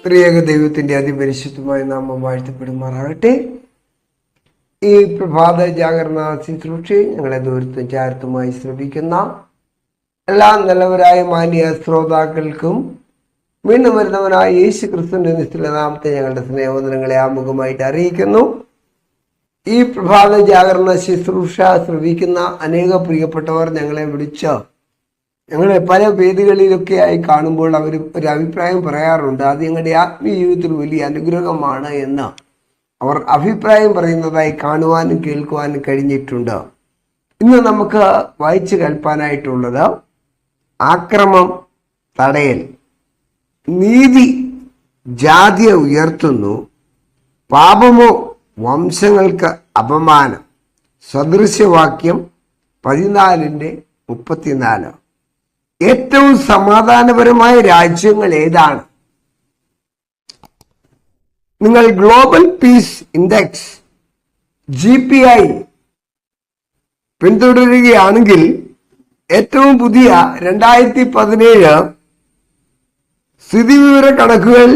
ത്രിയേക ദൈവത്തിന്റെ അതിപരിശുദ്ധമായ നാമം വാഴ്ത്തപ്പെടുമാറാകട്ടെ. ഈ പ്രഭാത ജാഗരണ ശുശ്രൂഷയെ ഞങ്ങളെ ദൂരത്തും ചാരത്തുമായി ശ്രമിക്കുന്ന എല്ലാ നല്ലവരായ മാന്യ ശ്രോതാക്കൾക്കും വീണ്ടും വരുന്നവനായ യേശു ക്രിസ്തുവിന്റെ നിശ്ചല നാമത്തെ ഞങ്ങളുടെ സ്നേഹവന്ദനങ്ങളെ ആമുഖമായിട്ട് അറിയിക്കുന്നു. ഈ പ്രഭാത ജാഗരണ ശുശ്രൂഷ ശ്രവിക്കുന്ന അനേക പ്രിയപ്പെട്ടവർ ഞങ്ങളെ വിളിച്ച് ഞങ്ങളെ പല വേദികളിലൊക്കെ ആയി കാണുമ്പോൾ അവർ ഒരു അഭിപ്രായം പറയാറുണ്ട്. അത് ഞങ്ങളുടെ ആത്മീയ ജീവിതത്തിൽ വലിയ അനുഗ്രഹമാണ് എന്ന് അവർ അഭിപ്രായം പറയുന്നതായി കാണുവാനും കേൾക്കുവാനും കഴിഞ്ഞിട്ടുണ്ട്. ഇന്ന് നമുക്ക് വായിച്ചു കേൾപ്പാനായിട്ടുള്ളത് ആക്രമം തടയൽ, നീതി ജാതിയെ ഉയർത്തുന്നു, പാപമോ വംശങ്ങൾക്ക് അപമാനം. സദൃശ്യവാക്യം 14:34. ഏറ്റവും സമാധാനപരമായ രാജ്യങ്ങൾ ഏതാണ്? നിങ്ങൾ ഗ്ലോബൽ പീസ് ഇൻഡെക്സ് GPI പിന്തുടരുകയാണെങ്കിൽ ഏറ്റവും പുതിയ 2017 സ്ഥിതിവിവര കണക്കുകൾ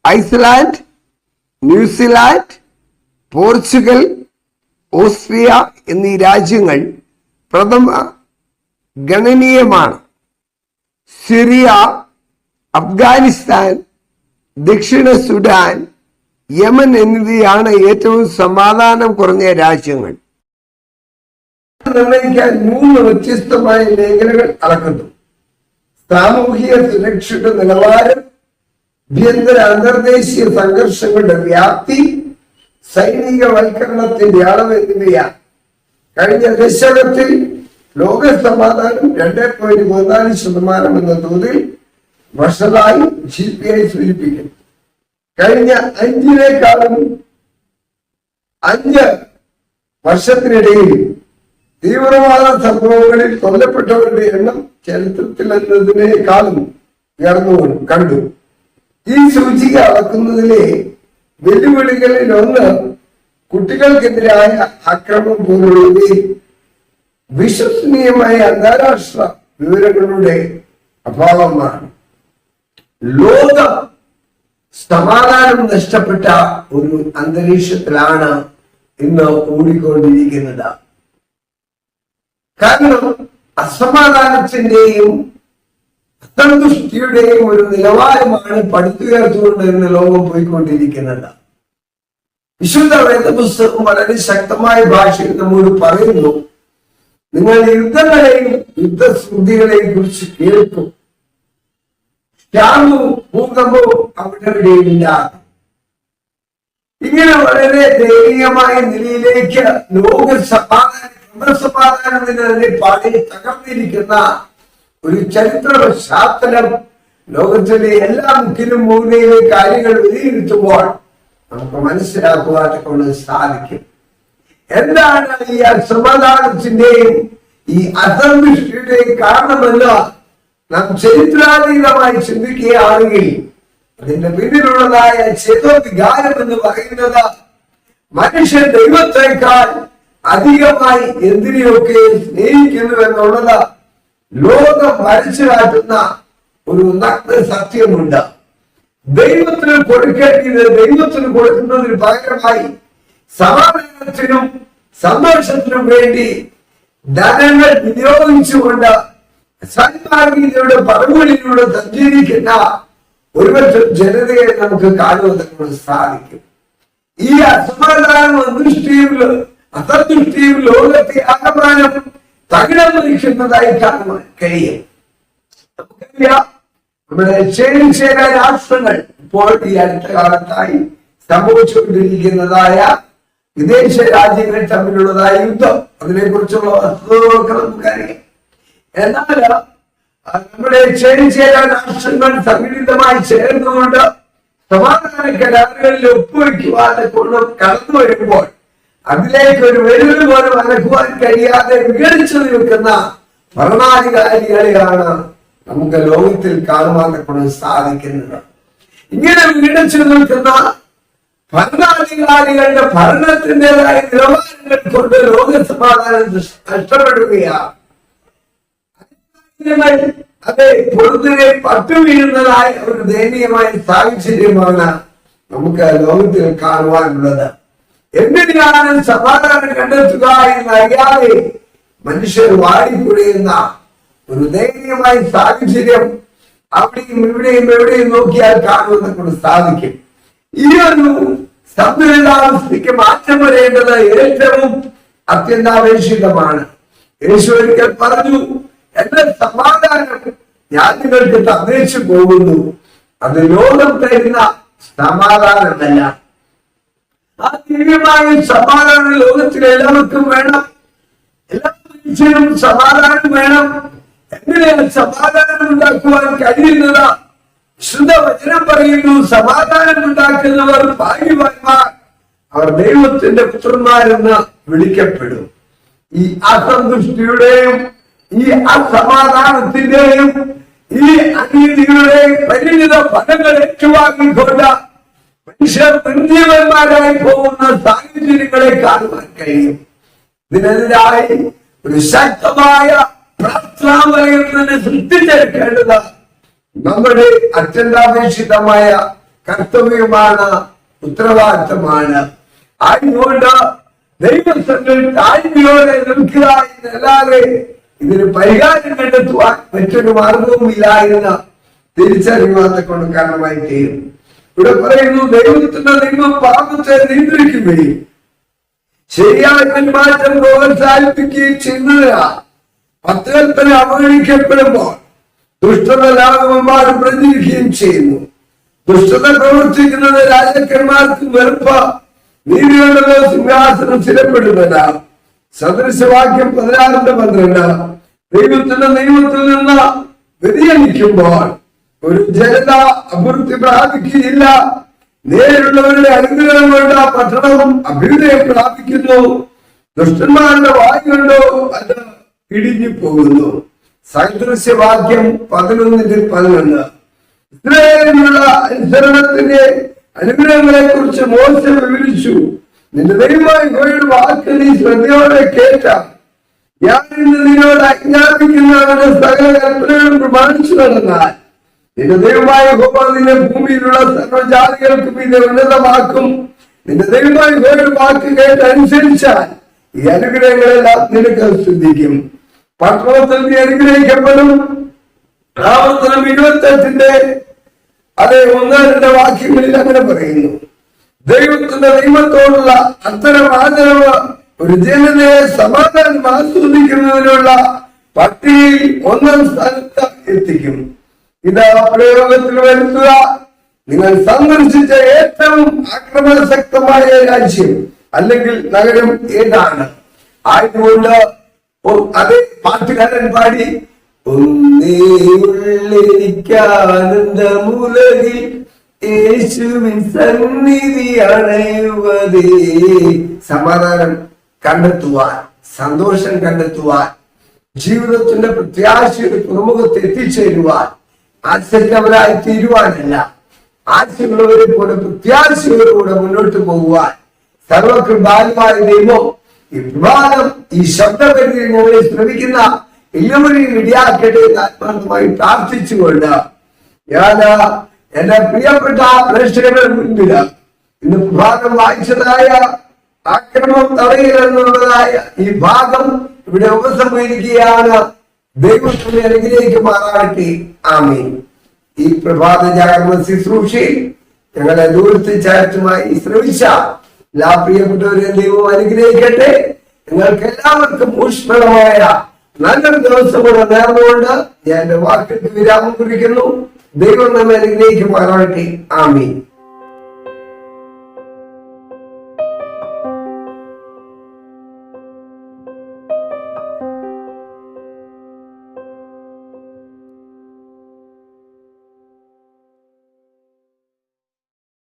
ഐസ്ലാൻഡ്, ന്യൂസിലാൻഡ്, പോർച്ചുഗൽ, ഓസ്ട്രിയ എന്നീ രാജ്യങ്ങൾ പ്രഥമ ഗണനീയമാണ്. സിറിയ, അഫ്ഗാനിസ്ഥാൻ, ദക്ഷിണ സുഡാൻ, യമൻ എന്നിവയാണ് ഏറ്റവും സമാധാനം കുറഞ്ഞ രാജ്യങ്ങൾ. നിർണ്ണയിക്കാൻ 3 വ്യത്യസ്തമായ മേഖലകൾ അളക്കുന്നു: സാമൂഹിക സുരക്ഷയുടെ നിലവാരം, ആഭ്യന്തര അന്തർദേശീയ സംഘർഷങ്ങളുടെ വ്യാപ്തി, സൈനികവൽക്കരണത്തിന്റെ അളവ് എന്നിവയാണ്. കഴിഞ്ഞ ദശകത്തിൽ ലോക സമാധാനം 2.14% എന്ന തോതിൽ വർഷമായി GPI സൂചിപ്പിക്കുന്നു. കഴിഞ്ഞ 5 വർഷത്തിനിടയിൽ തീവ്രവാദ സംഭവങ്ങളിൽ കൊല്ലപ്പെട്ടവരുടെ എണ്ണം ചരിത്രത്തിൽ എന്നതിനേക്കാളും ഉയർന്നു കണ്ടു. ഈ സൂചിക അളക്കുന്നതിലെ വെല്ലുവിളികളിൽ ഒന്ന് കുട്ടികൾക്കെതിരായ ആക്രമണം പോലുള്ളവയിൽ വിശ്വസനീയമായ അന്താരാഷ്ട്ര വിവരങ്ങളുടെ അഭാവമാണ്. ലോകം സമാധാനം നഷ്ടപ്പെട്ട ഒരു അന്തരീക്ഷത്തിലാണ് ഇന്ന് ഓടിക്കൊണ്ടിരിക്കുന്നത്. കാരണം അസമാധാനത്തിന്റെയും അസന്തുഷ്ടിയുടെയും ഒരു നിലവാരമാണ് പടുത്തുയർത്തുകൊണ്ട് ഇന്ന് ലോകം പോയിക്കൊണ്ടിരിക്കുന്നത്. വിശുദ്ധ വേദപുസ്തകം വളരെ ശക്തമായ ഭാഷയിൽ നമ്മോട് പറയുന്നു, നിങ്ങൾ യുദ്ധങ്ങളെയും യുദ്ധശ്രുതികളെയും കുറിച്ച് കേൾക്കും, ക്ഷാമവും ഭൂകമ്പവും അവിടെയില്ല. ഇങ്ങനെ വളരെ ദയനീയമായ നിലയിലേക്ക് ലോക ക്രമസമാധാനം തന്നെ പാടി തകർന്നിരിക്കുന്ന ഒരു ചരിത്ര പശ്ചാത്തലം ലോകത്തിലെ എല്ലാ മുക്കിലും മൂലയിലെ കാര്യങ്ങൾ വിലയിരുത്തുമ്പോൾ നമുക്ക് മനസ്സിലാക്കുവാൻ കൊണ്ട് സാധിക്കും. എന്താണ് ഈ അസമാധാനത്തിന്റെയും ഈ അസന്തുഷ്ടിയുടെയും കാരണമെന്ന് നാം ചരിത്രാതീതമായി ചിന്തിക്കുകയാണെങ്കിൽ അതിന്റെ പിന്നിലുള്ളതായ ചേതോവികാരം എന്ന് പറയുന്നത് മനുഷ്യൻ ദൈവത്തെക്കാൾ അധികമായി എന്തിനെയൊക്കെ സ്നേഹിക്കുന്നു എന്നുള്ളത് ലോകം വരച്ചു കാട്ടുന്ന ഒരു നഗ്ന സത്യമുണ്ട്. ദൈവത്തിന് കൊടുക്കേണ്ടത് ദൈവത്തിന് കൊടുക്കുന്നതിന് പകരമായി സമാധാനത്തിനും സന്തോഷത്തിനും വേണ്ടി ധനങ്ങൾ വിനിയോഗിച്ചുകൊണ്ട് സന്മാർഗീയതയുടെ പറവുകളിലൂടെ സഞ്ചരിക്കുന്ന ഒരുപറ്റം ജനതയെ നമുക്ക് കാണുവാൻ സാധിക്കും. ഈ അസമാധാനം അസന്തുഷ്ടിയും ലോകത്തെ ആകമാനം തകിടം മറിക്കുന്നതായി കാണുവാൻ കഴിയും. നമുക്കറിയാം, നമ്മുടെ ചേരിചേരാ രാഷ്ട്രങ്ങൾ ഇപ്പോൾ ഈ അടുത്ത കാലത്തായി സംഭവിച്ചുകൊണ്ടിരിക്കുന്നതായ വിദേശ രാജ്യങ്ങൾ തമ്മിലുള്ളതായ യുദ്ധം, അതിനെക്കുറിച്ചുള്ള വസ്തുതകളൊക്കെ നമുക്കറിയാം. എന്നാൽ നമ്മുടെ ചേരിചേരാ രാഷ്ട്രങ്ങൾ സംഘടിതമായി ചേർന്നുകൊണ്ട് സമാധാന കരാറുകളിൽ ഒപ്പുവെക്കുവാനെ കൊണ്ട് കടന്നു വരുമ്പോൾ അതിലേക്ക് ഒരു വെല്ലുവിളി പോലും അനക്കുവാൻ കഴിയാതെ വിഘടിച്ചു നിൽക്കുന്ന ഭരണാധികാരികളെയാണ് നമുക്ക് ലോകത്തിൽ കാണുവാൻ കൊണ്ട് സാധിക്കുന്നത്. ഇങ്ങനെ വിഘടിച്ചു നിൽക്കുന്ന ഭരണാധികാരികളുടെ ഭരണത്തിൻ്റെതായ നിലവാരങ്ങൾ കൊണ്ട് ലോക സമാധാനം നഷ്ടപ്പെടുകയാണ്. അതെ, പൊറുതിരെ പട്ടുവീഴുന്നതായ ഒരു ദയനീയമായ സാഹചര്യമാണ് നമുക്ക് ലോകത്തിൽ കാണുവാനുള്ളത്. എങ്ങനെയാണ് സമാധാനം കണ്ടെത്തുക എന്നറിയാതെ മനുഷ്യർ വാടിക്കുഴയുന്ന ഒരു ദയനീയമായ സാഹചര്യം അവിടെയും എവിടെയും നോക്കിയാൽ കാണുവാൻ കൊണ്ട് സാധിക്കും. ഈ ഒരു സന്തുലിതാവസ്ഥയ്ക്ക് മാറ്റം വരേണ്ടത് ഏറ്റവും അത്യന്താപേക്ഷിതമാണ്. യേശു ഒരിക്കൽ പറഞ്ഞു, എന്റെ സമാധാനം ഞാൻ നിങ്ങൾക്ക് തന്നേച്ചു പോകുന്നു, അത് ലോകം തരുന്ന സമാധാനമല്ല. ആ ദിവ്യമായ സമാധാനം ലോകത്തിലെ എല്ലാവർക്കും വേണം. എല്ലാ മനുഷ്യരും സമാധാനം വേണം. എങ്ങനെയാണ് സമാധാനം ഉണ്ടാക്കുവാൻ കഴിയുന്നത്? ശുദ്ധവചനം പറയുന്നു, സമാധാനം ഉണ്ടാക്കുന്നവർ ഭാഗ്യവാന്മാർ, അവർ ദൈവത്തിന്റെ പുത്രന്മാരെന്ന് വിളിക്കപ്പെടും. ഈ അസന്തുഷ്ടിയുടെയും ഈ അസമാധാനത്തിന്റെയും ഈ അനീതികളുടെയും പരിണിത ഫലങ്ങൾ ഏറ്റുവാങ്ങിക്കൊണ്ട് മനുഷ്യർ നിർജീവന്മാരായി പോകുന്ന സാഹചര്യങ്ങളെ കാണുവാൻ കഴിയും. ഇതിനെതിരായി ഒരു ശക്തമായ പ്രാർത്ഥനാവലയം തന്നെ സൃഷ്ടിച്ചെടുക്കേണ്ടത് നമ്മുടെ അത്യന്താപേക്ഷിതമായ കർത്തവ്യമാണ്, ഉത്തരവാദിത്തമാണ്. ആയതുകൊണ്ട് ദൈവത്തിൽ താഴ്മയോടെ നിൽക്കുക എന്നല്ലാതെ ഇതിന് പരിഹാരം കണ്ടെത്തുവാൻ മറ്റൊരു മാർഗവുമില്ല എന്ന് തിരിച്ചറിയാത്ത കൊണ്ട് കാരണമായി തീരും. ഇവിടെ പറയുന്നു, ദൈവത്തിന്റെ നിയമം പാപത്തെ നിയന്ത്രിക്കുകയും ശരിയായ പെരുമാറ്റം പ്രോത്സാഹിപ്പിക്കുകയും ചെയ്യുന്നതിനാണ്. 10 കൽപ്പന അവഗണിക്കപ്പെടുമ്പോൾ ദുഷ്ടത ലാഭവന്മാർ പ്രചരിക്കുകയും ചെയ്യുന്നു. ദുഷ്ടത പ്രവർത്തിക്കുന്നത് രാജാക്കന്മാർക്ക് വെറുപ്പ്, നീതികളുടെ സിംഹാസനം സ്ഥിരപ്പെടുന്നില്ല. സദൃശവാക്യം 16:12. ദൈവത്തിന്റെ നിയമത്തിൽ നിന്ന് വ്യതിചലിക്കുമ്പോൾ ഒരു ജനത അഭിവൃദ്ധി പ്രാപിക്കുകയില്ല. നേരിലുള്ളവരുടെ അനുഗ്രഹം കൊണ്ട് ആ പട്ടണവും അഭ്യുദയം പ്രാപിക്കുന്നു. ദുഷ്ടന്മാരുടെ വായുണ്ടോ അത് ഇടിഞ്ഞു പോകുന്നു. സദൃശവാക്യം 11:11. ഇസ്രായേലിനുള്ള അനുസരണത്തിന്റെ അനുഗ്രഹങ്ങളെ കുറിച്ച് മോശ വിവരിച്ചു. നിന്റെ ദൈവമായ യഹോവയുടെ വാക്ക് നീ ശ്രദ്ധയോടെ കേട്ടാൽ ഞാൻ ഇന്ന് നിന്നോട് ആജ്ഞാപിക്കുന്നവരുടെ സകല കൽപ്പനകളും പ്രമാണിച്ചു നടന്നാൽ നിന്റെ ദൈവമായ യഹോവ നിന്നെ ഭൂമിയിലുള്ള സർവ്വജാതികൾക്കും ഇത് ഉന്നതമാക്കും. നിന്റെ ദൈവമായ യഹോവയുടെ വാക്ക് കേട്ട് അനുസരിച്ചാൽ ഈ അനുഗ്രഹങ്ങളെല്ലാം നിനക്ക് ശ്രദ്ധിക്കും. പട്ടണത്തിൽ നീ അനുഗ്രഹിക്കപ്പെടും. ആവർത്തനം 28 അതേ 1-2 വാക്യങ്ങളിൽ അങ്ങനെ പറയുന്നു. ദൈവത്തിന്റെ നിയമത്തോടുള്ള അത്തരം ആദരവ് ഒരു ജനതയെ സമാധാനം ആസ്വദിക്കുന്നതിനുള്ള പട്ടികയിൽ 1-ാം സ്ഥാനത്ത് എത്തിക്കും. ഇത് പ്രയോഗത്തിൽ വരുത്തുക. നിങ്ങൾ സന്ദർശിച്ച ഏറ്റവും ആക്രമണശക്തമായ രാജ്യം അല്ലെങ്കിൽ നഗരം ഏതാണ്? ആയതുകൊണ്ട് അതേ പാട്ടുകാരൻ പാടി, ഒന്നേയുള്ളിരിക്കാനന്ദമുലകിൽ യേശുവിൻ സന്നിധി അണയുവതേ. സമാധാനം കണ്ടെത്തുവാൻ, സന്തോഷം കണ്ടെത്തുവാൻ, ജീവിതത്തിന്റെ പ്രത്യാശയുടെ തുറമുഖത്ത് എത്തിച്ചേരുവാൻ, ആശയവരായി തീരുവാനല്ല, ആശയമുള്ളവരെ പോലെ പ്രത്യാശയോടുകൂടെ മുന്നോട്ട് പോകുവാൻ സർവകൃപാലുവായ ദൈവം ഈ പ്രഭാതം ഈ ശബ്ദപരിധി ഞങ്ങളെ ശ്രമിക്കുന്ന എല്ലാവരെയും ഇടിയാക്കട്ടെ എന്ന് ആത്മാർത്ഥമായി പ്രാർത്ഥിച്ചുകൊണ്ട് ഞാൻ എന്റെ പ്രിയപ്പെട്ട പ്രേക്ഷകരുടെ മുൻപിൽ ഇന്ന് ഭാഗം വായിച്ചതായ ആക്രമണം തടയുക എന്നുള്ളതായ ഈ ഭാഗം ഇവിടെ ഉപസംഹരിക്കുകയാണ്. ദൈവത്തിന്റെ അനുഗ്രഹിക്കുമാറാകട്ടെ. ആമീൻ. ഈ പ്രഭാത ജാഗരണ ശുശ്രൂഷയിൽ ഞങ്ങളെ ദൂരത്തിൽ ചാറ്റുമായി ശ്രമിച്ച എല്ലാ പ്രിയപ്പെട്ടവരെ ദൈവം അനുഗ്രഹിക്കട്ടെ. നിങ്ങൾക്ക് എല്ലാവർക്കും ഊഷ്മളമായ നല്ലൊരു ദിവസം കൂടെ നേർന്നുകൊണ്ട് ഞാൻ എന്റെ വാക്കുകൾക്ക് വിരാമം കുറിക്കുന്നു. ദൈവം നമ്മെ അനുഗ്രഹിക്കുമാറാകട്ടെ. ആമീൻ.